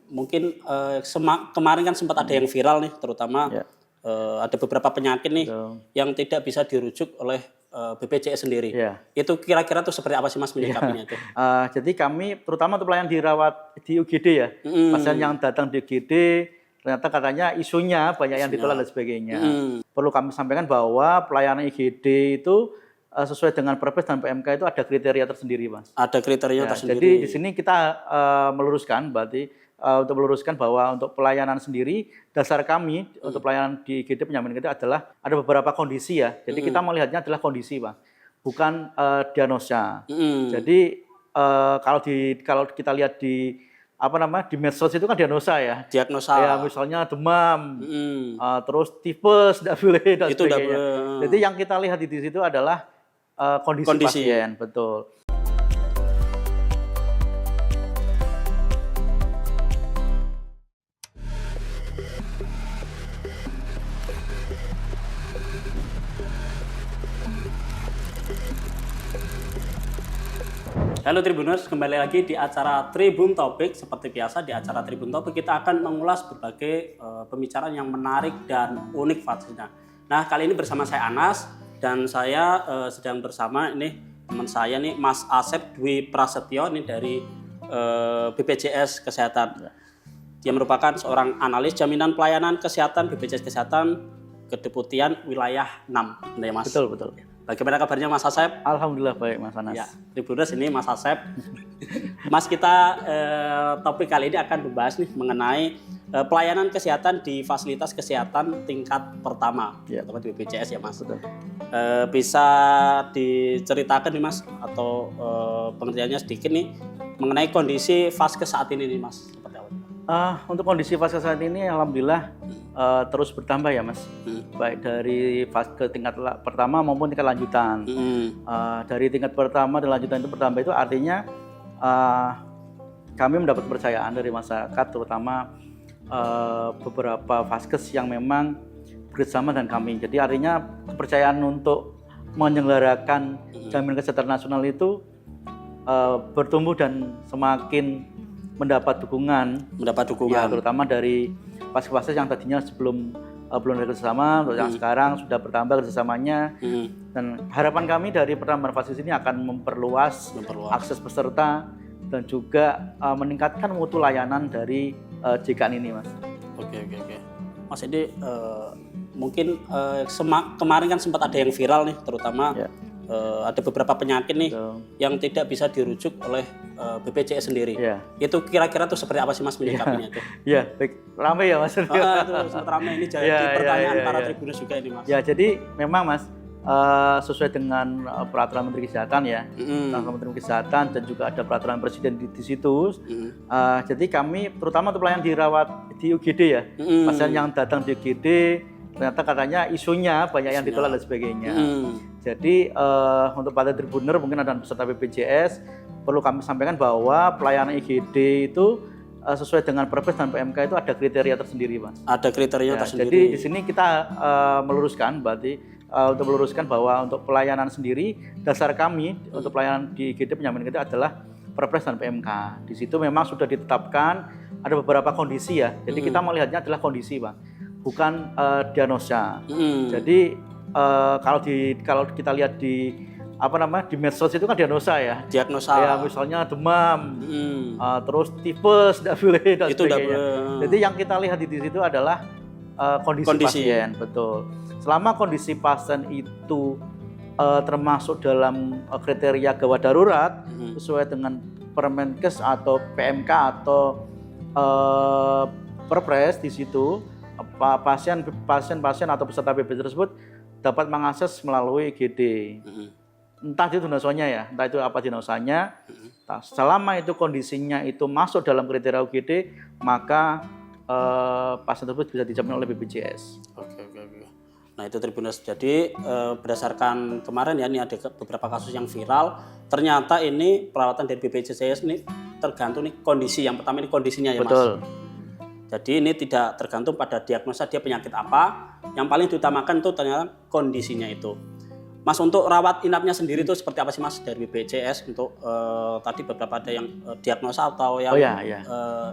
mungkin kemarin kan sempat ada yang viral nih, terutama ada beberapa penyakit nih yang tidak bisa dirujuk oleh BPJS sendiri. Itu kira-kira tuh seperti apa sih Mas menyikapinya itu? Jadi kami terutama untuk pelayan dirawat di UGD ya, pasien yang datang di UGD ternyata katanya isunya banyak yang ditolak dan sebagainya. Perlu kami sampaikan bahwa pelayanan IGD itu sesuai dengan Perpres dan PMK itu ada kriteria tersendiri, Mas. Ada kriteria tersendiri. Jadi di sini kita meluruskan, berarti untuk meluruskan bahwa untuk pelayanan sendiri, dasar kami untuk pelayanan di IGD penyampaian kita adalah ada beberapa kondisi ya. Jadi kita melihatnya adalah kondisi, Pak, bukan diagnosa. Jadi kalau kita lihat di di medsos itu kan diagnosa ya. Diagnosa. Ya, misalnya demam, terus tipes, tidak boleh dan itu sebagainya. Jadi yang kita lihat di situ adalah kondisi pasien, betul. Halo Tribuners, kembali lagi di acara Tribun Topik. Seperti biasa di acara Tribun Topik kita akan mengulas berbagai pembicaraan yang menarik dan unik pastinya. Nah, kali ini bersama saya Anas dan saya sedang bersama ini teman saya nih Mas Asep Dwi Prasetyo ini dari BPJS Kesehatan. Dia merupakan seorang analis jaminan pelayanan kesehatan BPJS Kesehatan Kedeputian Wilayah 6. Benar ya, Mas? Betul, betul. Bagaimana kabarnya Mas Asep? Alhamdulillah baik, Mas Anas. Ya, Tribuners, ini Mas Asep. Mas, kita topik kali ini akan membahas nih mengenai pelayanan kesehatan di fasilitas kesehatan tingkat pertama, terutama di BPJS ya, Mas. Betul. Bisa diceritakan nih, Mas, atau pengertiannya sedikit nih mengenai kondisi Vaskes saat ini nih, Mas. Seperti apa? Untuk kondisi Vaskes saat ini, alhamdulillah terus bertambah ya, Mas. Baik dari Vaskes tingkat pertama maupun tingkat lanjutan. Dari tingkat pertama dan lanjutan itu bertambah itu artinya kami mendapat kepercayaan dari masyarakat, terutama beberapa Vaskes yang memang bersama dengan kami. Jadi artinya kepercayaan untuk menyelenggarakan jaminan kesehatan nasional itu bertumbuh dan semakin mendapat dukungan. Ya, terutama dari Vaskes yang tadinya sebelum belum ada kerjasama, yang sekarang sudah bertambah kerjasamanya. Dan harapan kami dari pertambahan Vaskes ini akan memperluas akses peserta dan juga meningkatkan mutu layanan dari JKN ini, Mas. Oke. Mas, ini mungkin kemarin kan sempat ada yang viral nih, terutama ada beberapa penyakit nih yang tidak bisa dirujuk oleh BPJS sendiri. Itu kira-kira tuh seperti apa sih Mas menyikapinya itu? Ya, baik, ramai ya Mas. Itu sangat ramai, ini jadi pertanyaan para Tribuners juga ini, Mas. Ya, jadi memang Mas sesuai dengan peraturan Menteri Kesehatan ya, Menteri Kesehatan dan juga ada peraturan Presiden di situ. Jadi kami terutama untuk pelayan dirawat di UGD ya, pasien yang datang di UGD ternyata katanya isunya banyak yang ditolak dan sebagainya. Jadi untuk para Tribuner mungkin ada peserta BPJS perlu kami sampaikan bahwa pelayanan IGD itu sesuai dengan Perpres dan PMK itu ada kriteria tersendiri, Mas. Ada kriteria tersendiri. Jadi di sini kita meluruskan, berarti untuk meluruskan bahwa untuk pelayanan sendiri dasar kami untuk pelayanan di IGD penyampaian kita adalah Perpres dan PMK. Di situ memang sudah ditetapkan ada beberapa kondisi ya. Jadi kita melihatnya adalah kondisi, Pak, bukan diagnosa. Jadi kalau kita lihat di di medsos itu kan diagnosa ya. Diagnosa. Ya, misalnya demam, terus tipes, tidak boleh dan sebagainya. Jadi yang kita lihat di situ adalah kondisi pasien, betul. Selama kondisi pasien itu termasuk dalam kriteria gawat darurat sesuai dengan Permenkes atau PMK atau Perpres, di situ pasien atau peserta BPJS tersebut dapat mengakses melalui IGD. Entah itu diagnosanya ya, entah itu apa diagnosanya. Selama itu kondisinya itu masuk dalam kriteria UGD, maka pasien tersebut bisa dijamin oleh BPJS. Oke. Nah, itu Tribuners. Jadi berdasarkan kemarin ya, ini ada beberapa kasus yang viral. Ternyata ini perawatan dari BPJS ini tergantung nih kondisi. Yang pertama ini kondisinya ya, Mas. Betul. Jadi ini tidak tergantung pada diagnosa dia penyakit apa. Yang paling diutamakan itu ternyata kondisinya itu. Mas, untuk rawat inapnya sendiri itu seperti apa sih Mas dari BPJS untuk tadi beberapa ada yang diagnosa atau yang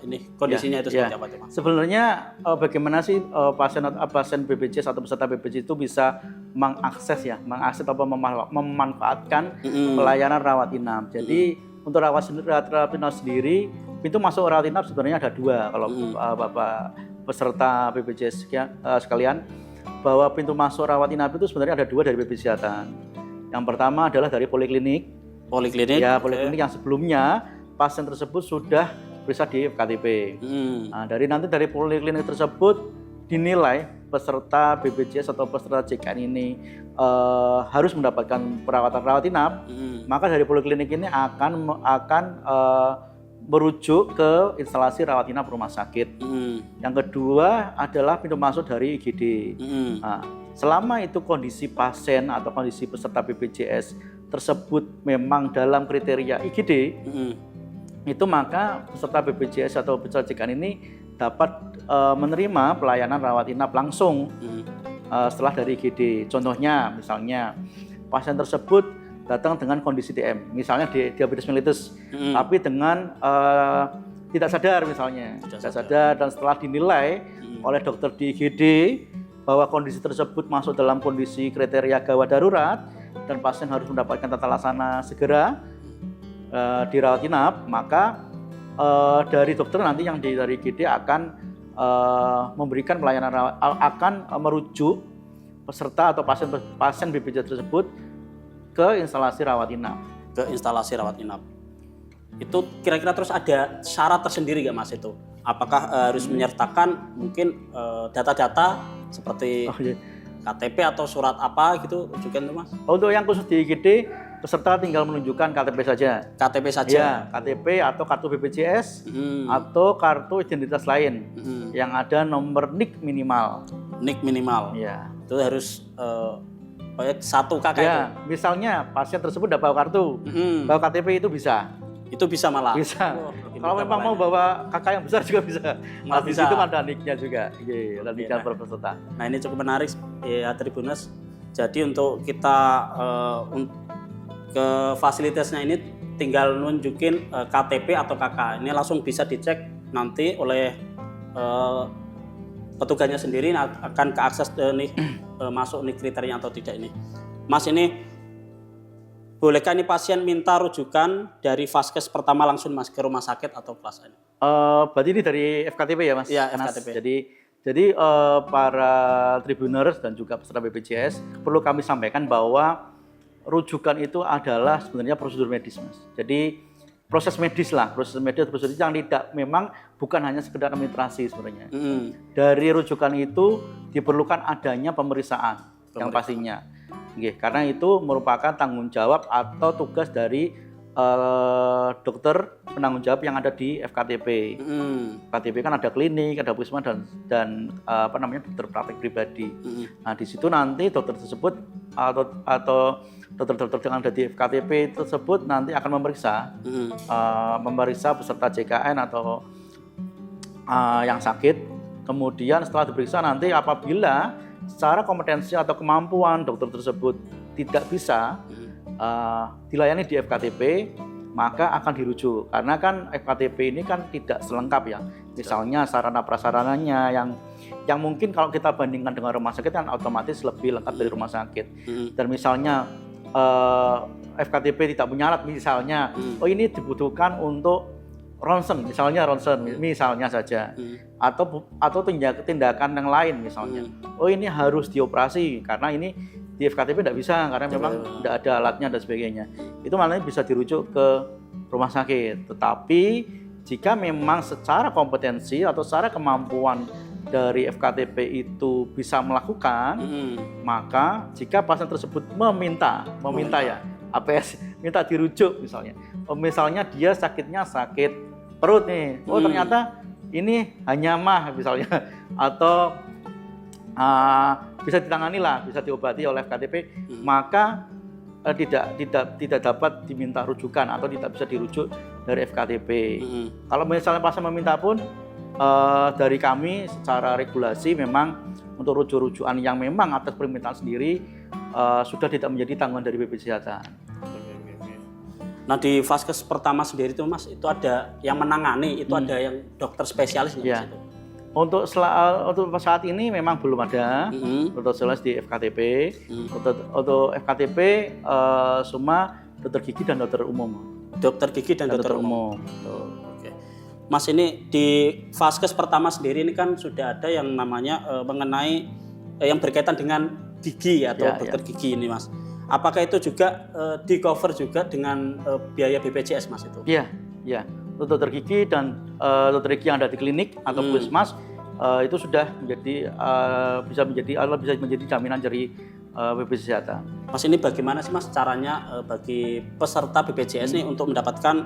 ini kondisinya itu seperti apa tuh Mas? Sebenarnya bagaimana sih pasien BPJS atau peserta BPJS itu bisa mengakses atau memanfaatkan pelayanan rawat inap. Jadi untuk rawat inap sendiri, pintu masuk rawat inap sebenarnya ada 2 kalau Bapak peserta BPJS sekalian, bahwa pintu masuk rawat inap itu sebenarnya ada 2 dari BPJS Kesehatan. Yang pertama adalah dari poliklinik. Ya, poliklinik yang sebelumnya pasien tersebut sudah periksa di FKTP. Nah, dari poliklinik tersebut dinilai peserta BPJS atau peserta JKN ini harus mendapatkan perawatan rawat inap, maka dari poliklinik ini akan merujuk ke instalasi rawat inap rumah sakit. Yang kedua adalah pintu masuk dari IGD. Nah, selama itu kondisi pasien atau kondisi peserta BPJS tersebut memang dalam kriteria IGD, itu maka peserta BPJS atau peserta JKN ini dapat menerima pelayanan rawat inap langsung setelah dari IGD. Contohnya, misalnya pasien tersebut datang dengan kondisi DM, misalnya diabetes mellitus, tapi dengan tidak sadar misalnya, tidak sadar, dan setelah dinilai oleh dokter di IGD bahwa kondisi tersebut masuk dalam kondisi kriteria gawat darurat dan pasien harus mendapatkan tata laksana segera dirawat inap, maka dari dokter nanti yang dari IGD akan memberikan pelayanan akan merujuk peserta atau pasien BPJS tersebut ke instalasi rawat inap. Itu kira-kira terus ada syarat tersendiri nggak Mas itu? Apakah harus menyertakan mungkin data-data seperti KTP atau surat apa gitu rujukan itu Mas? Untuk yang khusus di IGD, peserta tinggal menunjukkan KTP saja. KTP saja? Ya, KTP atau kartu BPJS atau kartu identitas lain yang ada nomor NIK minimal. NIK minimal? Ya. Itu harus 1 kakak ya, itu? Misalnya pasien tersebut udah bawa kartu, bawa KTP itu bisa. Itu bisa malah? Bisa. Kalau memang mau bawa kakak yang besar juga bisa. Nah, di situ ada NIK-nya juga. Ada NIK peserta. Nah, ini cukup menarik ya Tribuners. Jadi untuk kita ke fasilitasnya ini tinggal nunjukin KTP atau KK. Ini langsung bisa dicek nanti oleh petugasnya sendiri akan keakses nih masuk nih kriterianya atau tidak ini. Mas, ini bolehkah ini pasien minta rujukan dari vaskes pertama langsung Mas ke rumah sakit atau kelas ini? Berarti ini dari FKTP ya Mas? Iya, FKTP. Jadi para Tribuners dan juga peserta BPJS perlu kami sampaikan bahwa rujukan itu adalah sebenarnya prosedur medis Mas. Jadi proses medis yang tidak memang bukan hanya sekedar administrasi sebenarnya. Dari rujukan itu diperlukan adanya pemeriksaan yang pastinya. Karena itu merupakan tanggung jawab atau tugas dari dokter penanggung jawab yang ada di FKTP. FKTP kan ada klinik, ada puskesmas dan dokter praktek pribadi. Nah, di situ nanti dokter tersebut atau dokter-dokter yang ada di FKTP tersebut nanti akan memeriksa peserta JKN atau yang sakit. Kemudian setelah diperiksa nanti apabila secara kompetensi atau kemampuan dokter tersebut tidak bisa dilayani di FKTP, maka akan dirujuk. Karena kan FKTP ini kan tidak selengkap ya. Misalnya sarana prasarananya yang mungkin kalau kita bandingkan dengan rumah sakit kan otomatis lebih lengkap dari rumah sakit. Dan misalnya FKTP tidak punya alat, misalnya ini dibutuhkan untuk ronsen misalnya saja, atau tindakan yang lain misalnya, ini harus dioperasi karena ini di FKTP tidak bisa karena memang tidak ada alatnya dan sebagainya. Itu malah bisa dirujuk ke rumah sakit. Tetapi jika memang secara kompetensi atau secara kemampuan dari FKTP itu bisa melakukan, maka jika pasien tersebut meminta ya, APS minta dirujuk misalnya dia sakitnya sakit perut nih, ternyata ini hanya mah misalnya, atau bisa ditangani lah, bisa diobati oleh FKTP, maka tidak dapat diminta rujukan atau tidak bisa dirujuk dari FKTP. Kalau misalnya pasien meminta pun dari kami secara regulasi memang untuk rujuk-rujukan yang memang atas permintaan sendiri sudah tidak menjadi tanggungan dari BPJS Kesehatan. Nah di vaskes pertama sendiri itu Mas, itu ada yang menangani, itu ada yang dokter spesialis nggak Mas itu? Untuk saat ini memang belum ada dokter spesialis di FKTP. Untuk FKTP semua dokter gigi dan dokter umum. Dokter gigi dan dokter umum. Oke. Mas ini di vaskes pertama sendiri ini kan sudah ada yang namanya mengenai yang berkaitan dengan gigi atau dokter gigi ini Mas. Apakah itu juga di cover juga dengan biaya BPJS Mas itu? Iya, iya. Untuk dokter gigi dan dokter gigi yang ada di klinik atau puskesmas itu sudah menjadi bisa menjadi jaminan dari BPJS Kesehatan. Mas ini bagaimana sih Mas caranya bagi peserta BPJS nih untuk mendapatkan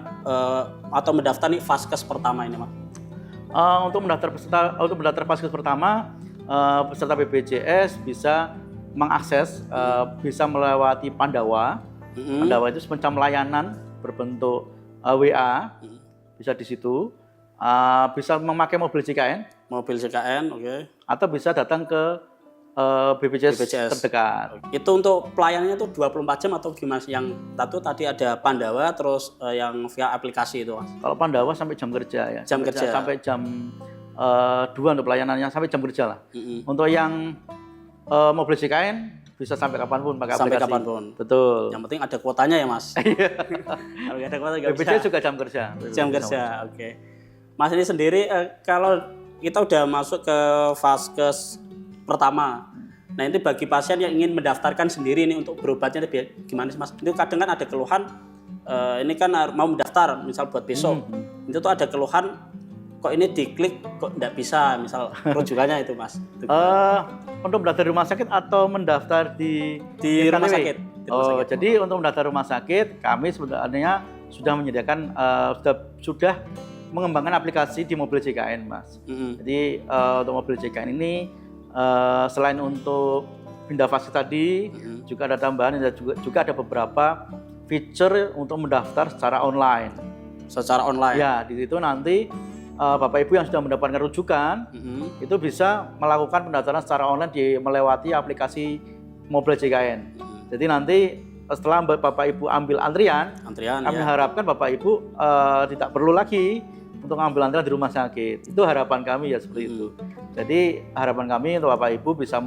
atau mendaftar nih vaskes pertama ini Mas? Untuk mendaftar vaskes pertama peserta BPJS bisa mengakses bisa melewati Pandawa. Pandawa itu semacam layanan berbentuk WA, bisa di situ. Bisa memakai mobil JKN. Mobil JKN, oke. Atau bisa datang ke BPJS terdekat. Itu untuk pelayanannya itu 24 jam atau gimana? Yang tadi ada Pandawa, terus yang via aplikasi itu Mas? Kalau Pandawa sampai jam kerja ya. Jam kerja. Sampai jam 2 untuk pelayanannya, sampai jam kerja lah. Untuk yang mobil JKN bisa sampai kapanpun pakai aplikasi. Sampai kapanpun. Betul. Yang penting ada kuotanya ya Mas. Kalau ada kuota nggak bisa. BPJS juga jam kerja. Jam kerja, oke. Mas ini sendiri kalau kita udah masuk ke vaskes pertama, nah ini bagi pasien yang ingin mendaftarkan sendiri ini untuk berobatnya gimana sih Mas? Itu kadang kan ada keluhan, ini kan mau mendaftar misal buat besok, itu tuh ada keluhan kok ini diklik kok nggak bisa, misal rujukannya itu Mas. Untuk mendaftar di rumah sakit atau mendaftar di rumah sakit? Jadi untuk mendaftar rumah sakit kami sebenarnya sudah menyediakan sudah mengembangkan aplikasi di mobil JKN Mas. Jadi untuk mobil JKN ini selain untuk pindah vaskes tadi juga ada tambahan dan juga ada beberapa feature untuk mendaftar secara online. Secara online? Ya, di situ nanti Bapak Ibu yang sudah mendapatkan rujukan itu bisa melakukan pendaftaran secara online melewati aplikasi mobil JKN. Jadi nanti setelah Bapak Ibu ambil antrian kami harapkan Bapak Ibu tidak perlu lagi untuk ngambil antrian di rumah sakit. Itu harapan kami ya seperti itu. Jadi harapan kami untuk Bapak Ibu bisa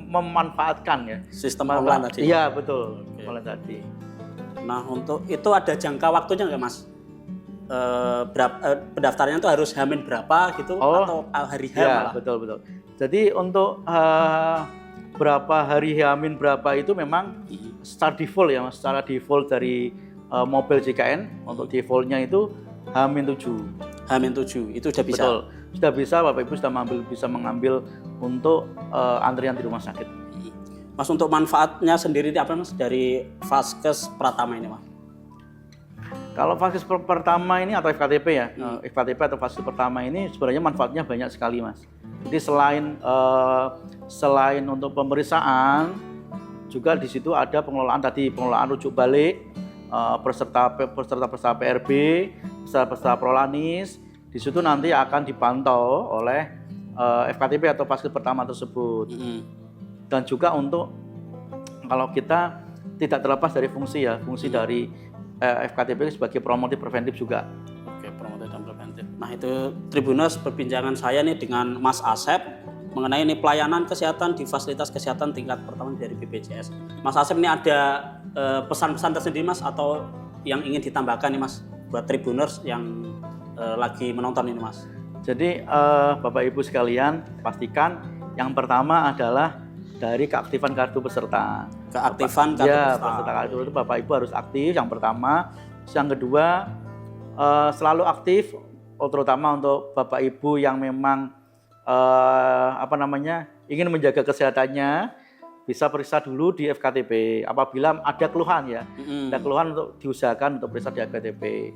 memanfaatkan ya sistem online tadi. Iya betul, online tadi. Nah untuk itu ada jangka waktunya nggak Mas? Pendaftarannya itu harus H-min berapa gitu atau hari H malah? Betul. Jadi untuk berapa hari H-min berapa itu memang secara default ya Mas, secara default dari mobil JKN untuk defaultnya itu H-7. H-7 itu sudah bisa. Betul. Sudah bisa Bapak Ibu bisa mengambil untuk antrian di rumah sakit. Mas untuk manfaatnya sendiri apa Mas dari vaskes pertama ini Mas? Kalau vaskes pertama ini atau FKTP ya, FKTP atau vaskes pertama ini sebenarnya manfaatnya banyak sekali Mas. Jadi selain untuk pemeriksaan, juga di situ ada pengelolaan rujuk balik, peserta PRB, peserta prolanis. Di situ nanti akan dipantau oleh FKTP atau vaskes pertama tersebut. Dan juga untuk kalau kita tidak terlepas dari fungsi dari FKTP sebagai promotif preventif juga. Oke, promotif dan preventif. Nah itu Tribuners perbincangan saya nih dengan Mas Asep mengenai ini pelayanan kesehatan di fasilitas kesehatan tingkat pertama dari BPJS. Mas Asep ini ada pesan-pesan tersendiri Mas atau yang ingin ditambahkan nih Mas buat Tribuners yang lagi menonton ini Mas? Jadi Bapak Ibu sekalian pastikan yang pertama adalah dari keaktifan kartu peserta. Keaktifan kartu peserta kartu itu Bapak Ibu harus aktif yang pertama. Yang kedua selalu aktif, terutama untuk Bapak Ibu yang memang ingin menjaga kesehatannya, bisa periksa dulu di FKTP. Apabila ada keluhan ya, ada keluhan untuk diusahakan untuk periksa di FKTP.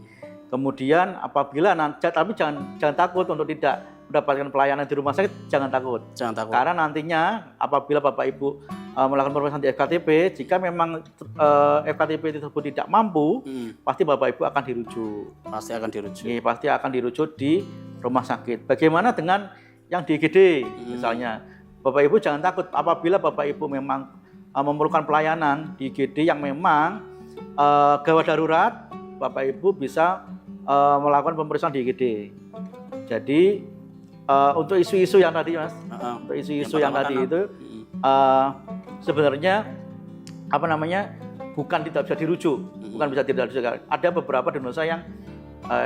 Kemudian apabila tapi jangan takut untuk tidak mendapatkan pelayanan di rumah sakit, jangan takut. Karena nantinya apabila Bapak Ibu melakukan pemeriksaan di FKTP, jika memang FKTP tersebut tidak mampu, pasti Bapak Ibu akan dirujuk. Pasti akan dirujuk. Pasti akan dirujuk di rumah sakit. Bagaimana dengan yang di IGD misalnya? Bapak Ibu jangan takut apabila Bapak Ibu memang memerlukan pelayanan di IGD yang memang gawat darurat, Bapak Ibu bisa melakukan pemeriksaan di IGD. Jadi untuk isu-isu yang tadi Mas, untuk isu-isu yang tadi itu sebenarnya bukan tidak bisa dirujuk, bukan bisa tidak dirujuk. Ada beberapa di Indonesia yang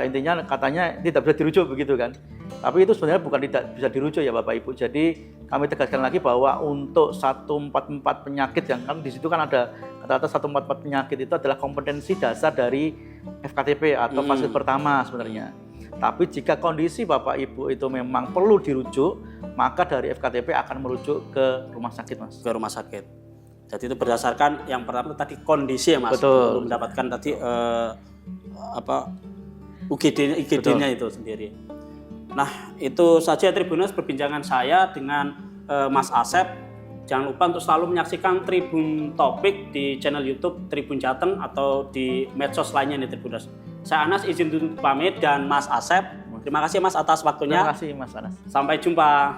intinya katanya tidak bisa dirujuk begitu kan. Tapi itu sebenarnya bukan tidak bisa dirujuk ya Bapak Ibu. Jadi kami tegaskan lagi bahwa untuk 144 penyakit yang kan di situ kan ada kata-kata 144 penyakit itu adalah kompetensi dasar dari FKTP atau fase pertama sebenarnya. Tapi jika kondisi Bapak Ibu itu memang perlu dirujuk, maka dari FKTP akan merujuk ke rumah sakit Mas. Ke rumah sakit. Jadi itu berdasarkan yang pertama tadi kondisi ya Mas. Betul. Belum mendapatkan tadi IGD-nya itu sendiri. Nah, itu saja Tribuners perbincangan saya dengan Mas Asep. Jangan lupa untuk selalu menyaksikan Tribun Topik di channel YouTube Tribun Jateng atau di medsos lainnya nih Tribuners. Saya Anas izin pamit dan Mas Asep. Terima kasih Mas atas waktunya. Terima kasih Mas Anas. Sampai jumpa.